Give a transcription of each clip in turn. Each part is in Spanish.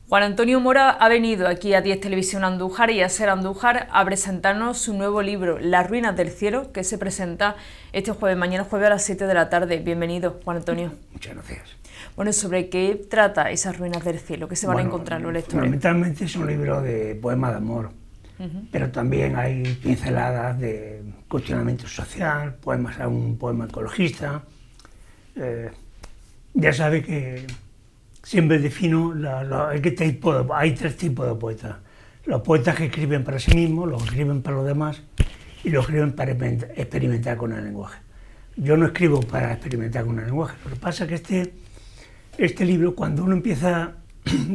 Juan Antonio Mora ha venido aquí a 10 Televisión Andújar y a Ser Andújar a presentarnos su nuevo libro, Las ruinas del cielo, que se presenta este jueves, mañana jueves a las 7 de la tarde. Bienvenido, Juan Antonio. Muchas gracias. Bueno, ¿sobre qué trata esas ruinas del cielo? ¿Qué se van a encontrar los lectores? Fundamentalmente es un libro de poemas de amor, pero también hay pinceladas de cuestionamiento social, poemas, un poema ecologista. Ya sabe que siempre defino, hay tres tipos de poetas. Los poetas que escriben para sí mismos, los que escriben para los demás y los que escriben para experimentar con el lenguaje. Yo no escribo para experimentar con el lenguaje. Lo que pasa es que este libro, cuando uno empieza,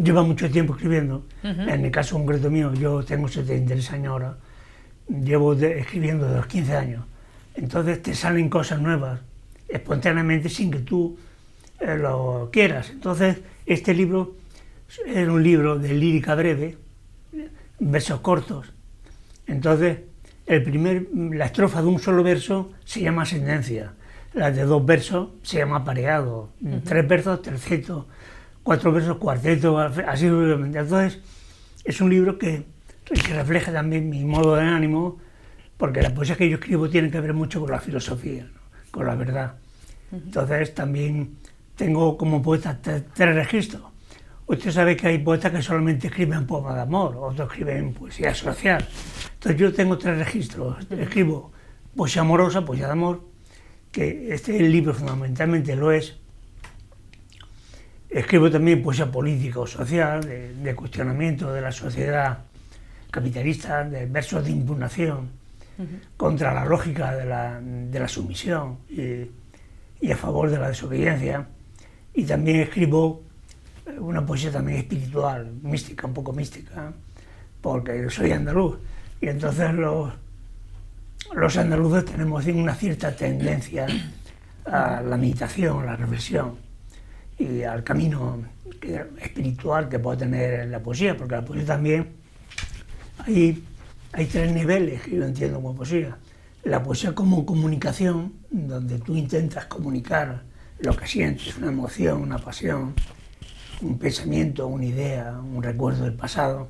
lleva mucho tiempo escribiendo, en el caso concreto mío, yo tengo 73 años ahora, llevo escribiendo desde los 15 años, entonces te salen cosas nuevas, espontáneamente, sin que tú lo quieras. Entonces, este libro es un libro de lírica breve, versos cortos. Entonces, la estrofa de un solo verso se llama sentencia, la de dos versos se llama apareado, tres versos terceto, cuatro versos cuarteto, así sucesivamente. Entonces, es un libro que refleja también mi modo de ánimo, porque la poesía que yo escribo tiene que ver mucho con la filosofía, ¿no? Con la verdad. Entonces, también tengo como poeta tres registros. Usted sabe que hay poetas que solamente escriben poemas de amor, otros escriben poesía social. Entonces yo tengo tres registros. Escribo poesía amorosa, poesía de amor, que este libro fundamentalmente lo es. Escribo también poesía política o social, de cuestionamiento de la sociedad capitalista, de versos de impugnación contra la lógica de la sumisión y a favor de la desobediencia. Y también escribo una poesía también espiritual, mística, un poco mística, porque soy andaluz. Y entonces los andaluces tenemos una cierta tendencia a la meditación, a la reflexión y al camino espiritual que puede tener la poesía, porque la poesía también hay tres niveles que yo entiendo como poesía. La poesía como comunicación, donde tú intentas comunicar lo que sientes, una emoción, una pasión, un pensamiento, una idea, un recuerdo del pasado.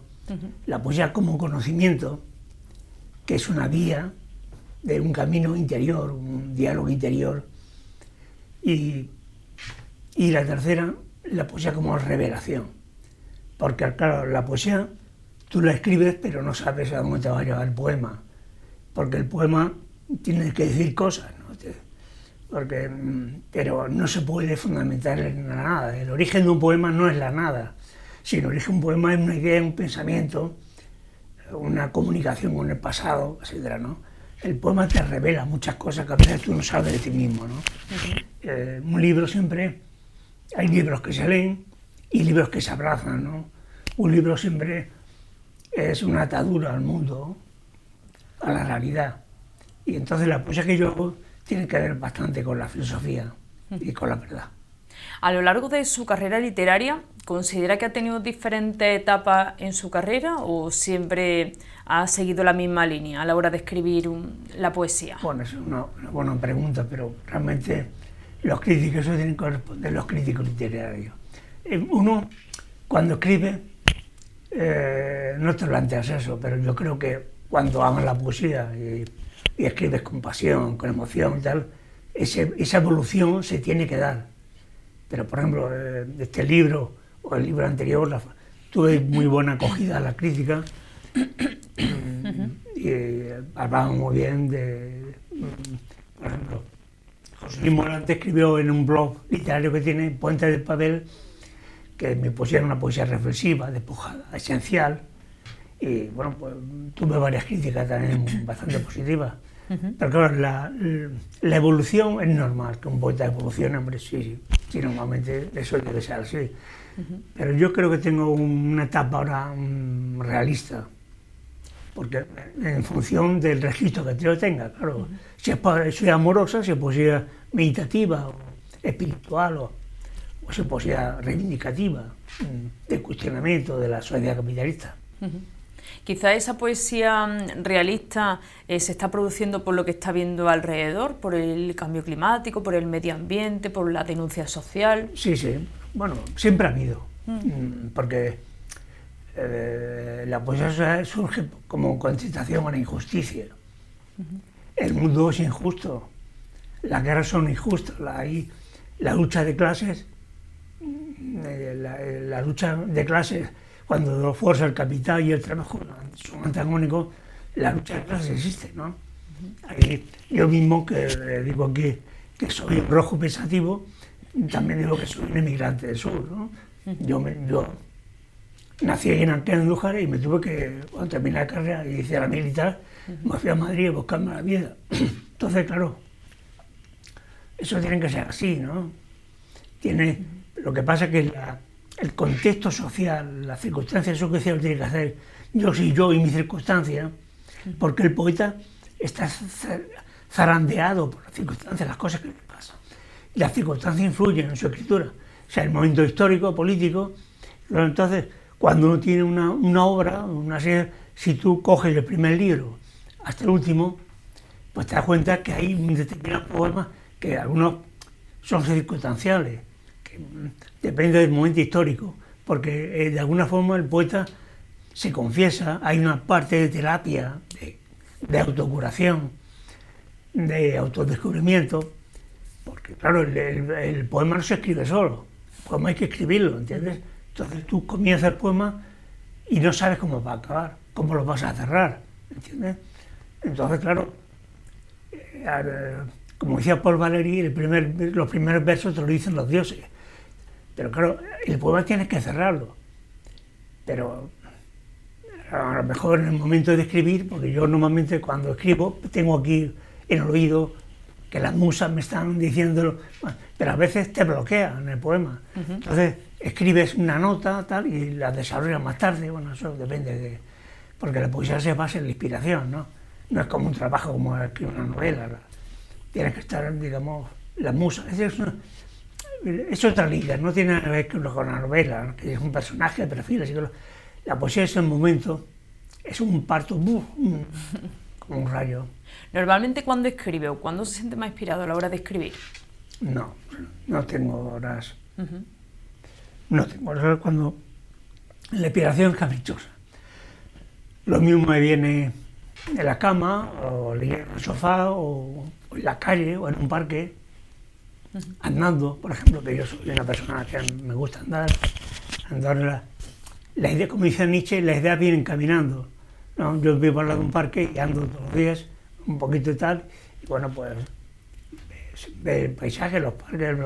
La poesía como conocimiento, que es una vía de un camino interior, un diálogo interior. Y la tercera, la poesía como revelación. Porque, claro, la poesía tú la escribes, pero no sabes a dónde te va a llevar el poema. Porque el poema tiene que decir cosas, ¿no? Pero no se puede fundamentar en la nada. El origen de un poema no es la nada, sino el origen de un poema es una idea, un pensamiento, una comunicación con el pasado, etc., ¿no? El poema te revela muchas cosas que a veces tú no sabes de ti mismo, ¿no? Un libro siempre, hay libros que se leen y libros que se abrazan, ¿no? Un libro siempre es una atadura al mundo, a la realidad. Y entonces la poesía que yo hago tiene que ver bastante con la filosofía y con la verdad. A lo largo de su carrera literaria, ¿considera que ha tenido diferentes etapas en su carrera o siempre ha seguido la misma línea a la hora de escribir la poesía? Bueno, es una buena pregunta, pero realmente los críticos, eso tienen que responder los críticos literarios. Uno, cuando escribe, no te planteas eso, pero yo creo que cuando amas la poesía y escribes con pasión, con emoción y tal, esa evolución se tiene que dar. Pero, por ejemplo, este libro o el libro anterior, tuve muy buena acogida a la crítica y hablaban muy bien por ejemplo, José Luis Morante escribió en un blog literario que tiene, Puente del Papel, que mi poesía era una poesía reflexiva, despojada, esencial. Y bueno, pues tuve varias críticas también bastante positivas. Pero claro, la evolución es normal, que un poeta evolucione, hombre, sí, normalmente eso debe ser así. Pero yo creo que tengo una etapa ahora realista, porque en función del registro que yo tenga, claro, si es poesía amorosa, si es poesía meditativa, o espiritual, o si es poesía reivindicativa, de cuestionamiento de la sociedad capitalista. Quizá esa poesía realista se está produciendo por lo que está viendo alrededor, por el cambio climático, por el medio ambiente, por la denuncia social. Sí, bueno, siempre ha habido, porque La poesía social surge como contestación a la injusticia. El mundo es injusto, las guerras son injustas, la lucha de clases, la lucha de clases, cuando la fuerza, el capital y el trabajo son antagónicos, la lucha de clases existe, ¿no? Ahí, yo mismo, que digo aquí que soy rojo pensativo, también digo que soy un emigrante del sur, ¿no? Yo nací en Andújar y me tuve que, cuando terminé la carrera y hice la militar, me fui a Madrid a buscarme la vida. Entonces, claro, eso tiene que ser así, ¿no? Lo que pasa es que el contexto social, las circunstancias sociales tiene que hacer yo soy yo y mi circunstancia, porque el poeta está zarandeado por las circunstancias, las cosas que le pasan. Y las circunstancias influyen en su escritura, o sea, el momento histórico, político. Pero entonces, cuando uno tiene una obra, una serie, si tú coges el primer libro hasta el último, pues te das cuenta que hay un determinado poema que algunos son circunstanciales, que depende del momento histórico, porque de alguna forma el poeta se confiesa, hay una parte de terapia, de autocuración, de autodescubrimiento, porque claro, el poema no se escribe solo, el poema hay que escribirlo, ¿entiendes? Entonces tú comienzas el poema y no sabes cómo va a acabar, cómo lo vas a cerrar, ¿entiendes? Entonces, claro, como decía Paul Valéry, los primeros versos te lo dicen los dioses, pero claro, el poema tienes que cerrarlo, pero a lo mejor en el momento de escribir, porque yo normalmente cuando escribo tengo aquí en el oído que las musas me están diciéndolo, bueno, pero a veces te bloquean el poema. Entonces escribes una nota tal y la desarrollas más tarde, bueno, eso depende porque la poesía se basa en la inspiración, ¿no? No es como un trabajo como escribir una novela, tienes que estar, digamos, la musa, es otra liga, no tiene nada que ver con la novela, ¿no? Que es un personaje de perfil, así que la poesía es el momento, es un parto, como un rayo. Normalmente, ¿cuándo escribe o cuándo se siente más inspirado a la hora de escribir? No tengo horas. No tengo horas cuando la inspiración es caprichosa. Lo mismo me viene en la cama, o en el sofá, o en la calle, o en un parque, andando, por ejemplo, que yo soy una persona que me gusta andar la idea, como dice Nietzsche, las ideas vienen caminando, ¿no? Yo vivo al lado de un parque y ando todos los días, un poquito y tal, y bueno, pues ve el paisaje, los parques,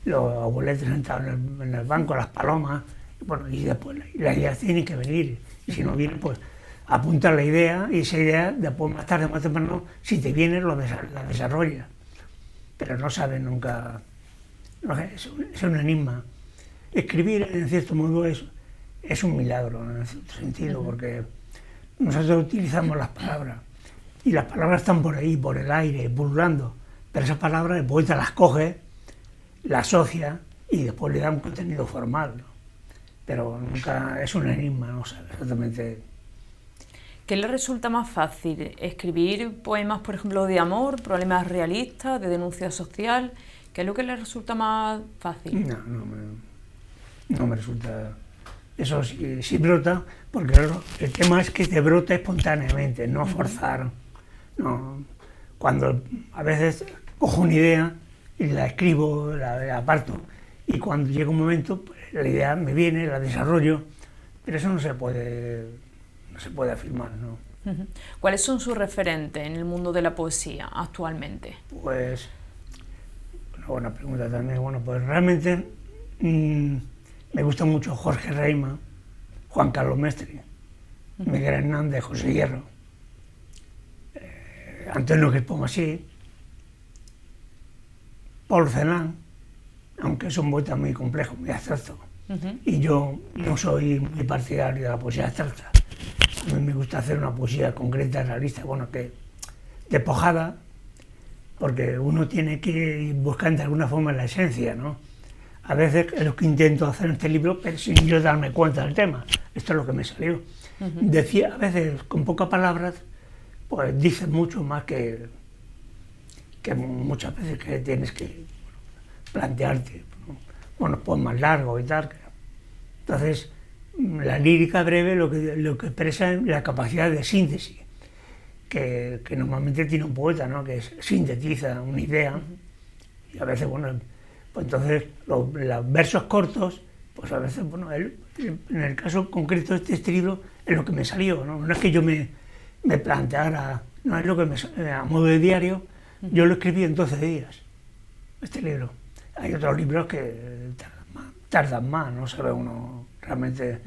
los abueletes sentados en el banco, las palomas, y bueno, y después las ideas tienen que venir, y si no vienen, pues apuntar la idea, y esa idea, después más tarde, más temprano, si te viene, la desarrollas, pero no sabes nunca, no, es un enigma. Escribir, en cierto modo, es un milagro, en cierto sentido, porque nosotros utilizamos las palabras, y las palabras están por ahí, por el aire, pululando, pero esas palabras el poeta las coge, las asocia, y después le da un contenido formal, ¿no? Pero nunca es un enigma, no sabe exactamente. ¿Qué le resulta más fácil? ¿Escribir poemas, por ejemplo, de amor, problemas realistas, de denuncia social? ¿Qué es lo que le resulta más fácil? No me resulta. Eso sí brota, porque claro, el tema es que te brota espontáneamente, no forzar. No. Cuando a veces cojo una idea y la escribo, la aparto, y cuando llega un momento, pues, la idea me viene, la desarrollo, pero eso no se puede afirmar, ¿no? ¿Cuáles son sus referentes en el mundo de la poesía actualmente? Pues, una buena pregunta también. Bueno, pues realmente me gusta mucho Jorge Reima, Juan Carlos Mestre, Miguel Hernández, José Hierro, Antonio Crespomací, Paul Celan, aunque es un poeta muy complejo, muy abstracto. Y yo no soy muy partidario de la poesía abstracta. A mí me gusta hacer una poesía concreta, realista, bueno, que despojada, porque uno tiene que ir buscando de alguna forma la esencia, ¿no? A veces es lo que intento hacer en este libro, pero sin yo darme cuenta del tema. Esto es lo que me salió. Decía, a veces, con pocas palabras, pues dices mucho más que muchas veces que tienes que plantearte, bueno, pues más largo y tal. Entonces, la lírica breve lo que expresa es la capacidad de síntesis que normalmente tiene un poeta, ¿no? Que sintetiza una idea y a veces, bueno, pues entonces los versos cortos, pues a veces, bueno, en el caso concreto de este libro es lo que me salió, ¿no? No es que yo me planteara, no es lo que a modo de diario, yo lo escribí en 12 días, este libro. Hay otros libros que tardan más, no sabe uno realmente.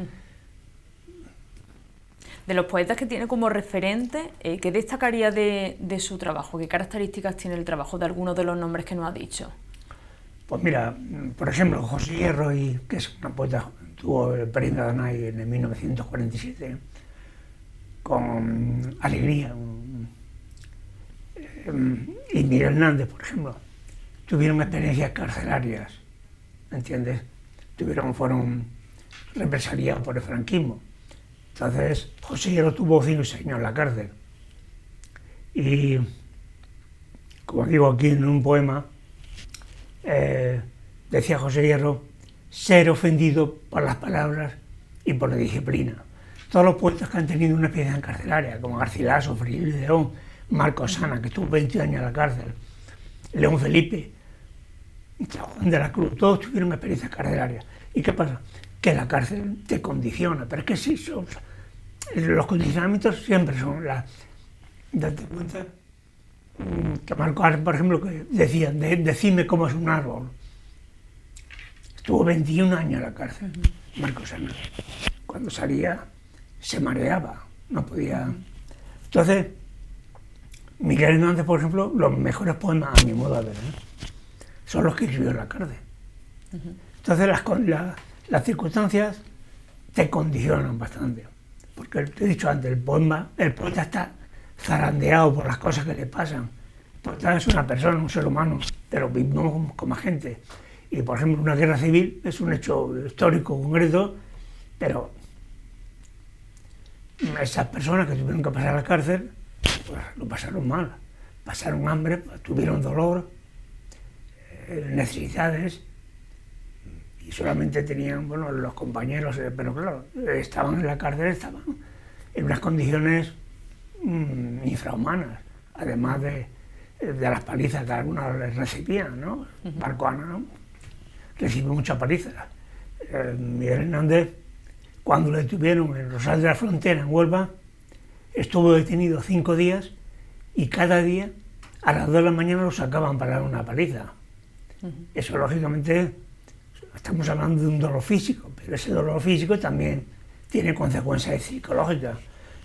De los poetas que tiene como referente, ¿qué destacaría de su trabajo? ¿Qué características tiene el trabajo de algunos de los nombres que nos ha dicho? Pues mira, por ejemplo, José Hierro, que es una poeta, tuvo el premio Danay en el 1947, con Alegría, y Miguel Hernández, por ejemplo, tuvieron experiencias carcelarias, ¿me entiendes? Fueron represaliados por el franquismo. Entonces, José Hierro tuvo 5 años en la cárcel. Y, como digo aquí en un poema, decía José Hierro, ser ofendido por las palabras y por la disciplina. Todos los poetas que han tenido una experiencia carcelaria, como Garcilaso, Felipe León, Marcos Sana, que estuvo 20 años en la cárcel, León Felipe, Juan de la Cruz, todos tuvieron experiencias carcelarias. ¿Y qué pasa? Que la cárcel te condiciona, pero es que sí, los condicionamientos siempre son date cuenta que Marco Arce, por ejemplo, que decía, decime cómo es un árbol. Estuvo 21 años en la cárcel, Marcos Arce. Cuando salía se mareaba, no podía. Entonces, Miguel Hernández, por ejemplo, los mejores poemas, a mi modo de ver, son los que escribió en la cárcel. Entonces, las circunstancias te condicionan bastante. Porque te he dicho antes, el poeta está zarandeado por las cosas que le pasan. El poeta es una persona, un ser humano, pero vivimos como gente. Y, por ejemplo, una guerra civil es un hecho histórico concreto, pero esas personas que tuvieron que pasar a la cárcel, pues lo pasaron mal. Pasaron hambre, tuvieron dolor, necesidades, y solamente tenían, bueno, los compañeros, pero claro, estaban en la cárcel, estaban en unas condiciones infrahumanas, además de las palizas que algunos les recibían, ¿no? Marco Ana, ¿no? Recibió muchas palizas. Miguel Hernández, cuando le detuvieron en Rosal de la Frontera, en Huelva, estuvo detenido 5 días y cada día a las 2 de la mañana lo sacaban para dar una paliza. Eso, lógicamente, estamos hablando de un dolor físico, pero ese dolor físico también tiene consecuencias psicológicas.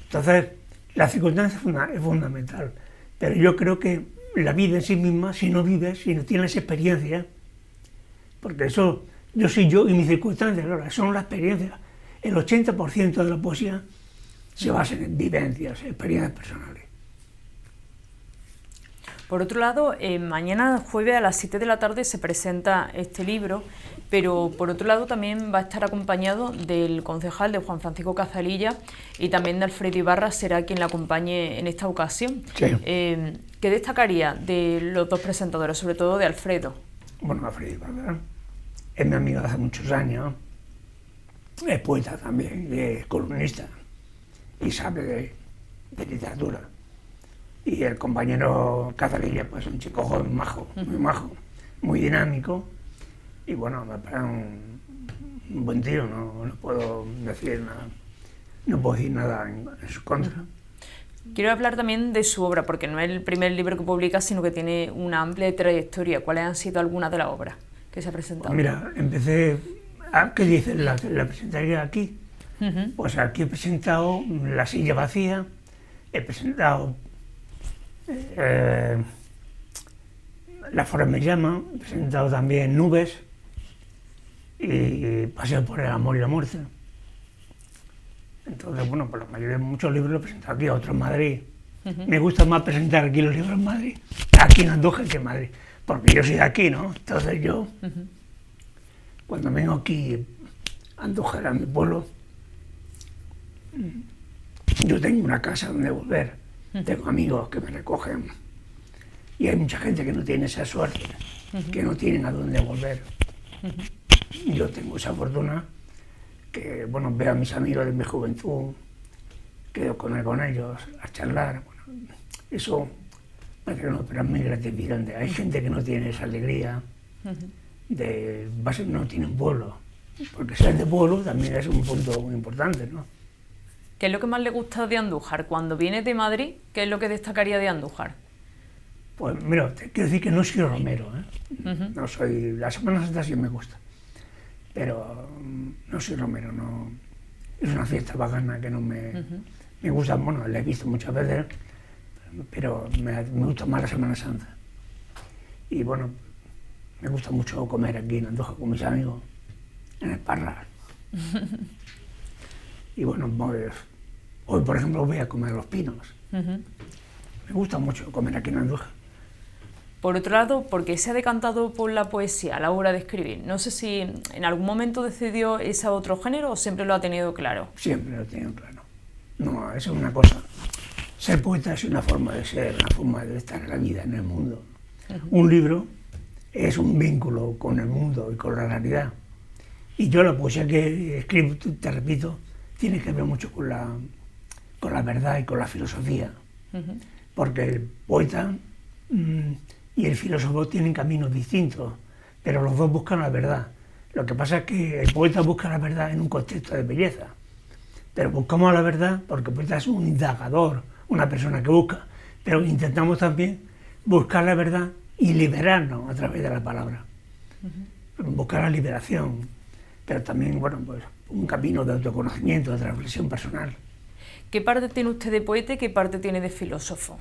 Entonces, la circunstancia es fundamental, pero yo creo que la vida en sí misma, si no vives, si no tienes experiencia, porque eso, yo soy yo y mis circunstancias, claro, son las experiencias. El 80% de la poesía se basa en vivencias, experiencias personales. Por otro lado, mañana jueves a las 7 de la tarde se presenta este libro, pero por otro lado también va a estar acompañado del concejal, de Juan Francisco Cazalilla, y también de Alfredo Ibarra, será quien le acompañe en esta ocasión. Sí. ¿Qué destacaría de los dos presentadores, sobre todo de Alfredo? Bueno, Alfredo Ibarra es mi amigo de hace muchos años, es poeta también, y es columnista, y sabe de literatura. Y el compañero Cazalilla, pues un chico joven majo, muy majo, muy dinámico, y bueno, me parece un buen tío, no puedo decir nada en su contra. Quiero hablar también de su obra, porque no es el primer libro que publica, sino que tiene una amplia trayectoria. ¿Cuáles han sido algunas de las obras que se ha presentado? Pues mira, empecé, ¿qué dices? ¿La presentaría aquí? Pues aquí he presentado La silla vacía, he presentado La flores me llaman, he presentado también Nubes y Paseo por el amor y la muerte. Entonces, bueno, pues la mayoría de muchos libros los he presentado aquí, otros en Madrid. Me gusta más presentar aquí los libros en Madrid, aquí en Andújar que en Madrid, porque yo soy de aquí, ¿no? Entonces yo, cuando vengo aquí a Andújar, a mi pueblo, yo tengo una casa donde volver, tengo amigos que me recogen y hay mucha gente que no tiene esa suerte, que no tienen a dónde volver. Yo tengo esa fortuna que bueno, veo a mis amigos de mi juventud, quedo con ellos a charlar, bueno, eso parece que no, pero es muy gratificante. Hay gente que no tiene esa alegría, no tienen pueblo, porque ser de pueblo también es un punto muy importante, ¿no? ¿Qué es lo que más le gusta de Andújar? Cuando viene de Madrid, ¿qué es lo que destacaría de Andújar? Pues mira, te quiero decir que no soy romero, ¿eh? No soy, la Semana Santa sí me gusta, pero no soy romero, no. Es una fiesta pagana que no me gusta, bueno, la he visto muchas veces, pero me gusta más la Semana Santa. Y bueno, me gusta mucho comer aquí en Andújar con mis amigos, en el Parral. Y bueno, pues, hoy por ejemplo voy a comer a Los Pinos. Me gusta mucho comer aquí en Andújar. Por otro lado, ¿por qué se ha decantado por la poesía a la hora de escribir? No sé si en algún momento decidió ese otro género o siempre lo ha tenido claro. Siempre lo he tenido claro. No, eso es una cosa. Ser poeta es una forma de ser, una forma de estar en la vida, en el mundo. Un libro es un vínculo con el mundo y con la realidad. Y yo la poesía que escribo, te repito, tiene que ver mucho con la verdad y con la filosofía. Porque el poeta y el filósofo tienen caminos distintos, pero los dos buscan la verdad. Lo que pasa es que el poeta busca la verdad en un contexto de belleza, pero buscamos la verdad porque el poeta es un indagador, una persona que busca, pero intentamos también buscar la verdad y liberarnos a través de la palabra, buscar la liberación, pero también, bueno, pues un camino de autoconocimiento, de reflexión personal. ¿Qué parte tiene usted de poeta y qué parte tiene de filósofo?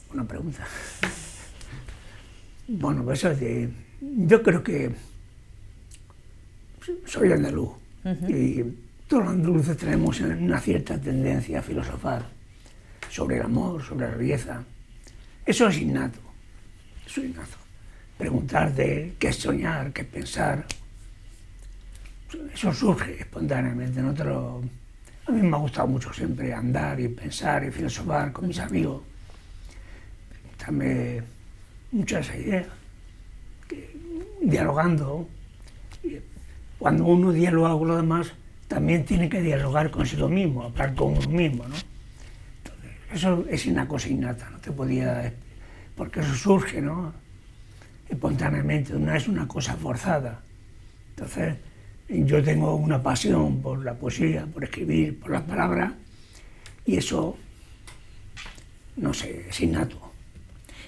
Buena pregunta. Bueno, pues yo creo que soy andaluz y todos los andaluces tenemos una cierta tendencia a filosofar sobre el amor, sobre la belleza. Eso es innato, eso es innato. Preguntarte qué es soñar, qué es pensar, eso surge espontáneamente. A mí me ha gustado mucho siempre andar y pensar y filosofar con mis amigos. Dame muchas ideas, dialogando. Cuando uno dialoga con los demás, también tiene que dialogar consigo mismo, hablar con uno mismo, ¿no? Entonces, eso es una cosa innata, no te podía, porque eso surge, ¿no? Espontáneamente, no es una cosa forzada. Entonces, yo tengo una pasión por la poesía, por escribir, por las palabras, y eso, no sé, es innato.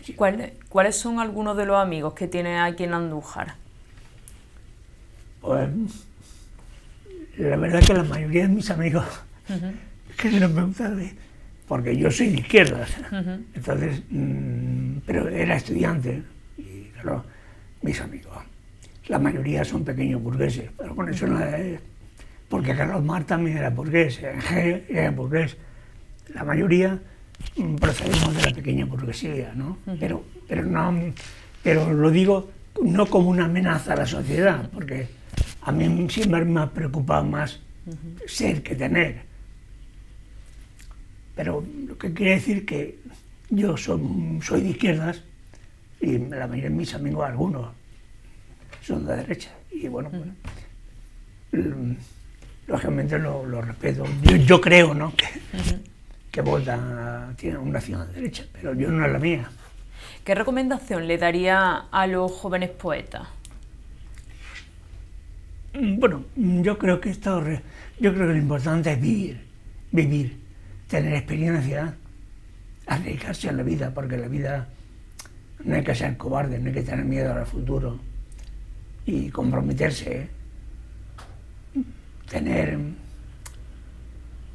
Sí. ¿Cuáles son algunos de los amigos que tiene aquí en Andújar? Pues la verdad es que la mayoría de mis amigos, que no me gusta, porque yo soy de izquierdas, entonces, pero era estudiante, y claro, mis amigos, la mayoría son pequeños burgueses, pero bueno, eso no es, porque Carlos Marx también era burgués, Hegel era burgués, la mayoría procedemos de la pequeña burguesía, ¿no? Pero lo digo no como una amenaza a la sociedad, porque a mí siempre me ha preocupado más ser que tener. Pero lo que quiere decir que yo soy de izquierdas y la mayoría de mis amigos, algunos, son de derecha. Y bueno, pues, lógicamente lo respeto. Yo creo, ¿no?, que vota, tiene una acción de derecha, pero yo no es la mía. ¿Qué recomendación le daría a los jóvenes poetas? Bueno, yo creo que lo importante es vivir, tener experiencia, arriesgarse en la vida, porque en la vida no hay que ser cobarde, no hay que tener miedo al futuro y comprometerse, tener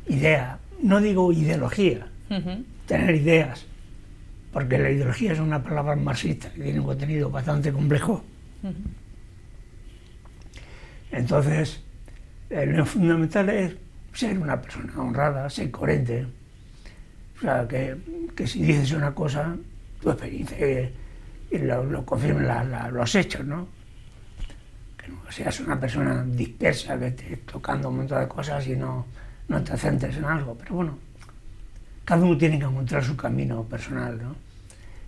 ideas, no digo ideología, tener ideas, porque la ideología es una palabra marxista que tiene un contenido bastante complejo. Entonces, lo fundamental es ser una persona honrada, ser coherente. O sea, que si dices una cosa, tu experiencia lo confirmen los hechos, ¿no? Que no seas una persona dispersa, que estés tocando un montón de cosas y no te centres en algo. Pero bueno, cada uno tiene que encontrar su camino personal, ¿no?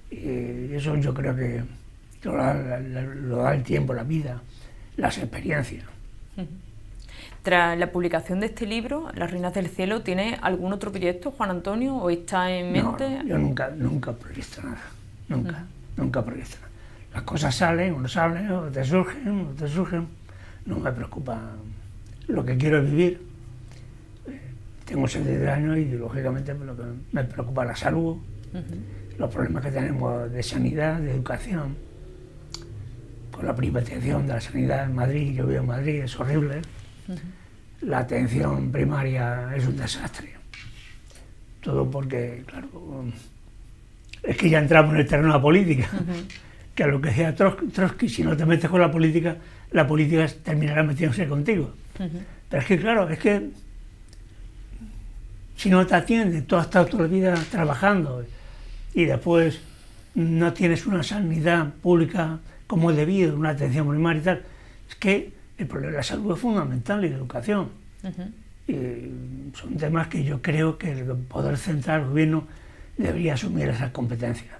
Y eso yo creo que lo da el tiempo, la vida, las experiencias. Tras la publicación de este libro, Las Reinas del Cielo, ¿tiene algún otro proyecto, Juan Antonio, o está en mente? No, yo nunca proyecto nada, nunca proyecto nada. Las cosas salen, o te surgen, no me preocupa. Lo que quiero es vivir. Tengo 73 años y lógicamente lo que me preocupa es la salud, los problemas que tenemos de sanidad, de educación, con la privatización de la sanidad en Madrid. Yo vivo en Madrid, es horrible. La atención primaria es un desastre. Todo porque, claro, es que ya entramos en el terreno de la política, que a lo que decía Trotsky, si no te metes con la política terminará metiéndose contigo. Pero es que, claro, es que si no te atiendes, tú has estado toda la vida trabajando y después no tienes una sanidad pública como es debido, una atención primaria y tal, es que el problema de la salud es fundamental y la educación. Y son temas que yo creo que el Poder Central, el Gobierno, debería asumir esas competencias.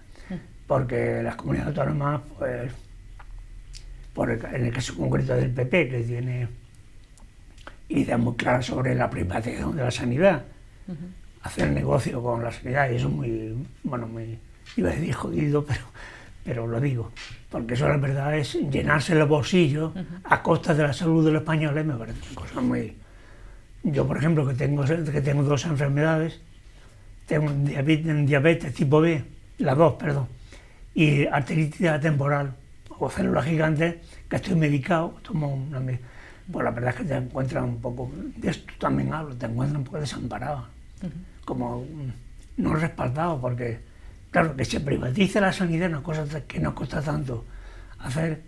Porque las comunidades autónomas, pues, en el caso concreto del PP, que tiene ideas muy claras sobre la privatización de la sanidad, hacer negocio con la sanidad, y eso es muy, iba a decir jodido, pero lo digo, porque eso la verdad es llenarse los bolsillos a costa de la salud de los españoles. Me parece una cosa muy... Yo, por ejemplo, que tengo 2 enfermedades, tengo diabetes tipo B, las 2, perdón, y arteritis temporal, o células gigantes, que estoy medicado, tomo pues la verdad es que te encuentras un poco, de esto también hablo, te encuentras un poco desamparado, como no respaldado, porque claro, que se privatice la sanidad es una cosa que nos cuesta tanto hacer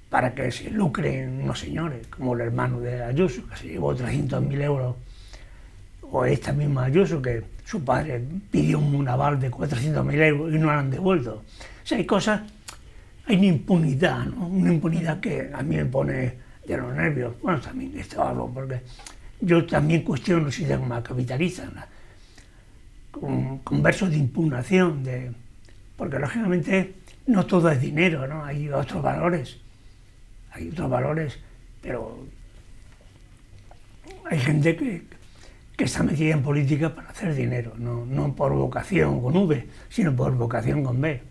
para que se lucren unos señores, como el hermano de Ayuso, que se llevó 300.000 euros, o esta misma Ayuso, que su padre pidió un aval de 400.000 euros y no lo han devuelto. O sea, hay una impunidad, ¿no? Una impunidad que a mí me pone de los nervios. Bueno, también esto hablo, porque yo también cuestiono el sistema capitalista, ¿no? Con versos de impugnación, porque lógicamente no todo es dinero, ¿no? Hay otros valores, pero hay gente que está metida en política para hacer dinero, no por vocación con V, sino por vocación con B.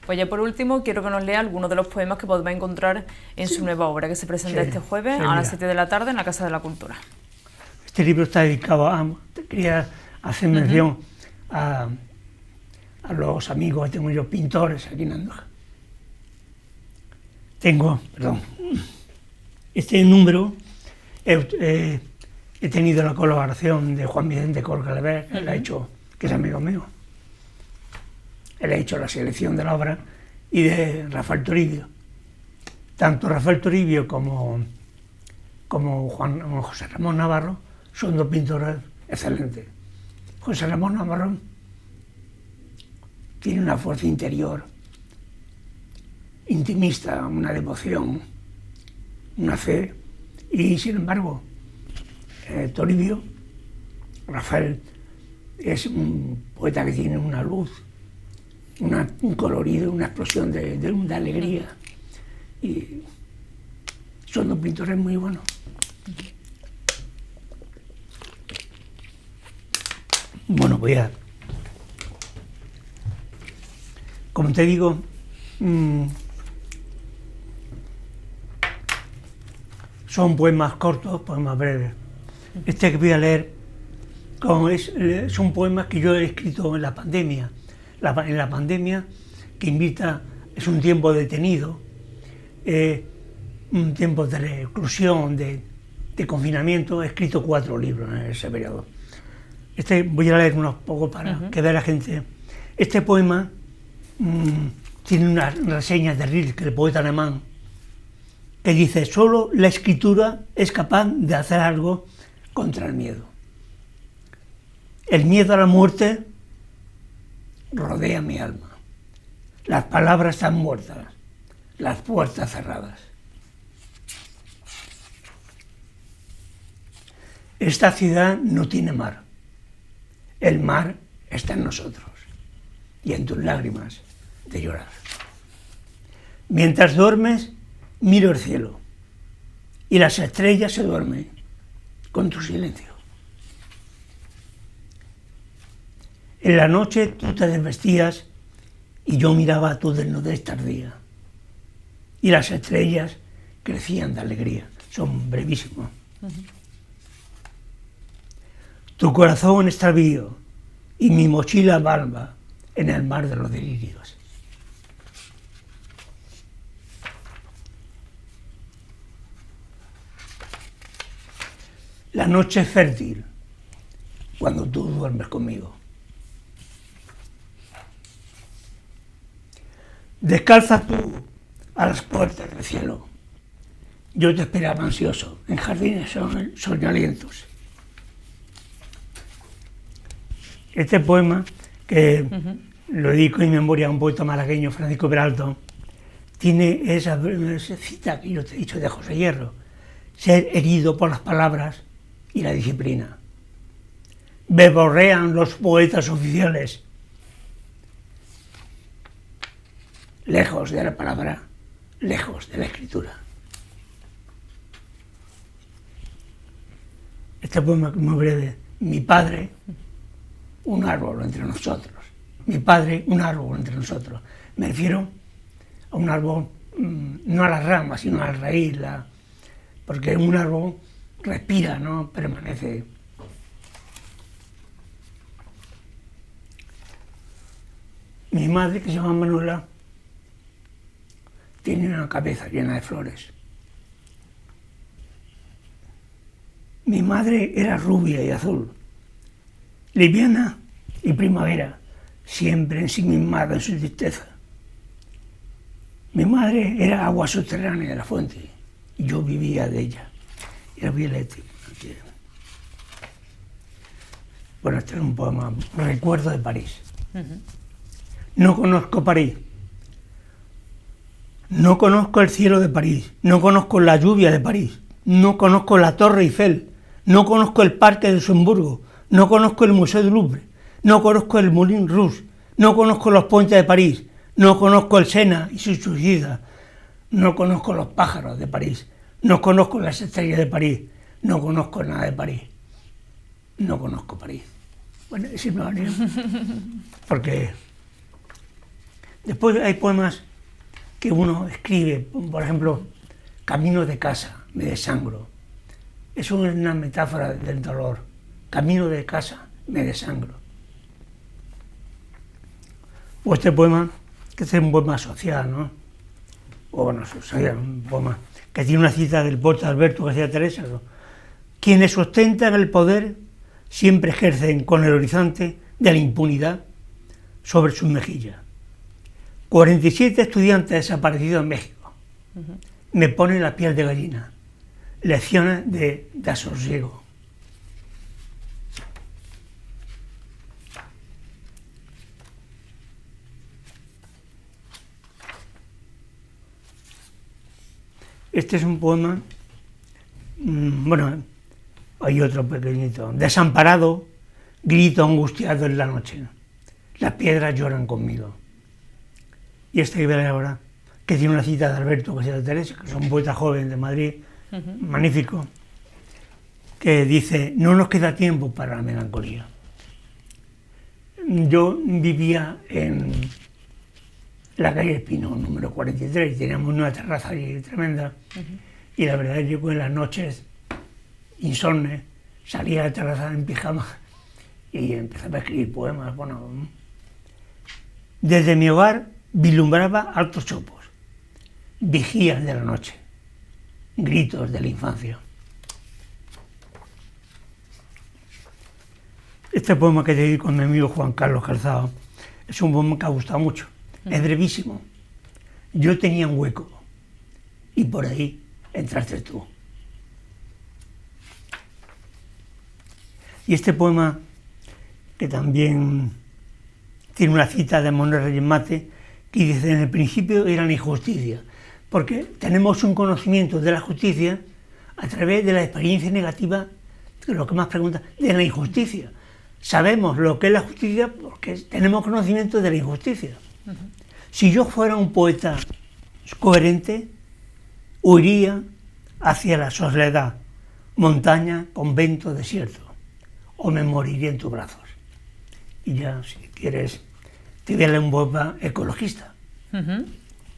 Pues ya por último quiero que nos lea algunos de los poemas que podemos encontrar en su nueva obra, que se presenta este jueves a las 7 de la tarde en la Casa de la Cultura. Este libro está dedicado quería hacer mención a los amigos que tengo yo, pintores aquí en Andújar. Este número he tenido la colaboración de Juan Vicente Corcalever, que es amigo mío. Él ha hecho la selección de la obra, y de Rafael Toribio. Tanto Rafael Toribio como José Ramón Navarro son 2 pintores excelentes. José Ramón Navarro tiene una fuerza interior, intimista, una devoción, una fe, y sin embargo, Toribio, Rafael, es un poeta que tiene una luz, un colorido, una explosión de alegría, y son 2 pintores muy buenos. Bueno, como te digo, son poemas cortos, poemas breves. Este que voy a leer son poemas que yo he escrito en la pandemia. En la pandemia, que es un tiempo detenido, un tiempo de reclusión, de confinamiento. He escrito 4 libros en ese periodo. Voy a leer unos pocos para que vea la gente. Este poema tiene una reseña de Rilke, el poeta alemán, que dice: solo la escritura es capaz de hacer algo contra el miedo. El miedo a la muerte rodea mi alma. Las palabras están muertas, las puertas cerradas. Esta ciudad no tiene mar. El mar está en nosotros y en tus lágrimas de llorar. Mientras duermes, miro el cielo y las estrellas se duermen con tu silencio. En la noche tú te desvestías y yo miraba tu desnudez tardía. Y las estrellas crecían de alegría. Son brevísimos. Tu corazón extravío y mi mochila malva en el mar de los delirios. La noche es fértil cuando tú duermes conmigo. Descalza tú a las puertas del cielo. Yo te esperaba ansioso en jardines soñolientos. Este poema, que lo dedico en memoria a un poeta malagueño, Francisco Peralta, tiene esa cita que yo te he dicho de José Hierro: ser herido por las palabras y la disciplina. Verborrean los poetas oficiales, lejos de la palabra, lejos de la escritura. Este poema es muy breve. Mi padre, un árbol entre nosotros. Mi padre, un árbol entre nosotros. Me refiero a un árbol, no a las ramas, sino a la raíz, porque un árbol respira, no permanece. Mi madre, que se llama Manuela, tiene una cabeza llena de flores. Mi madre era rubia y azul, liviana y primavera, siempre ensimismada en su tristeza. Mi madre era agua subterránea de la fuente y yo vivía de ella. Era Violeta. Bueno, este es un poema, recuerdo de París. No conozco París. No conozco el cielo de París. No conozco la lluvia de París. No conozco la Torre Eiffel. No conozco el Parque de Luxemburgo. No conozco el Museo del Louvre. No conozco el Moulin Rouge. No conozco los puentes de París. No conozco el Sena y sus suicidas. No conozco los pájaros de París. No conozco las estrellas de París. No conozco nada de París. No conozco París. Bueno, es sinónimo. Porque después hay poemas que uno escribe, por ejemplo, Camino de casa, me desangro. Eso es una metáfora del dolor. Camino de casa, me desangro. O este poema, que es un poema social, ¿no? O bueno, social, un poema que tiene una cita del poeta Alberto García Teresa, ¿no? Quienes ostentan el poder siempre ejercen con el horizonte de la impunidad sobre sus mejillas. 47 estudiantes desaparecidos en México. Me ponen la piel de gallina. Lecciones de asosiego. Este es un poema, bueno, hay otro pequeñito. Desamparado, grito angustiado en la noche. Las piedras lloran conmigo. Y este que veré ahora, que tiene una cita de Alberto García Teresa, que es un poeta joven de Madrid, magnífico, que dice: no nos queda tiempo para la melancolía. Yo vivía en la calle Espino, número 43, teníamos una terraza allí tremenda, y la verdad es que yo en las noches insomnes salía a la terraza en pijama y empezaba a escribir poemas. Bueno, desde mi hogar vislumbraba altos chopos, vigías de la noche, gritos de la infancia. Este poema que te dedico con mi amigo Juan Carlos Calzado es un poema que ha gustado mucho. Es brevísimo. Yo tenía un hueco y por ahí entraste tú. Y este poema, que también tiene una cita de Manuel Reyes Mate, que dice: en el principio era la injusticia, porque tenemos un conocimiento de la justicia a través de la experiencia negativa, lo que más pregunta, de la injusticia. Sabemos lo que es la justicia porque tenemos conocimiento de la injusticia. Si yo fuera un poeta coherente, huiría hacia la soledad, montaña, convento, desierto, o me moriría en tus brazos. Y ya, si quieres, te voy a leer un poema ecologista.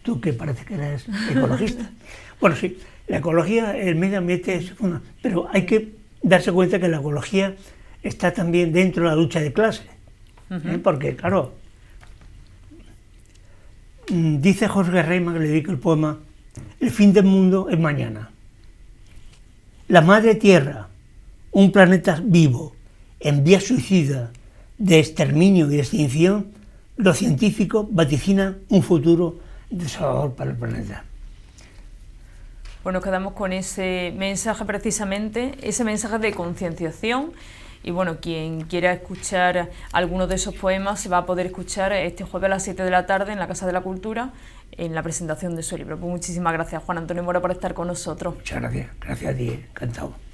Tú que parece que eres ecologista. Bueno, sí, la ecología, el medio ambiente es una, pero hay que darse cuenta que la ecología está también dentro de la lucha de clase. Porque, claro, dice Jorge Reimann, que le dedico el poema, el fin del mundo es mañana. La madre tierra, un planeta vivo, en vía suicida de exterminio y extinción, los científicos vaticinan un futuro desolador para el planeta. Pues nos quedamos con ese mensaje precisamente, ese mensaje de concienciación. Y bueno, quien quiera escuchar alguno de esos poemas se va a poder escuchar este jueves a las 7 de la tarde en la Casa de la Cultura en la presentación de su libro. Pues muchísimas gracias, Juan Antonio Mora, por estar con nosotros. Muchas gracias, gracias a ti, encantado.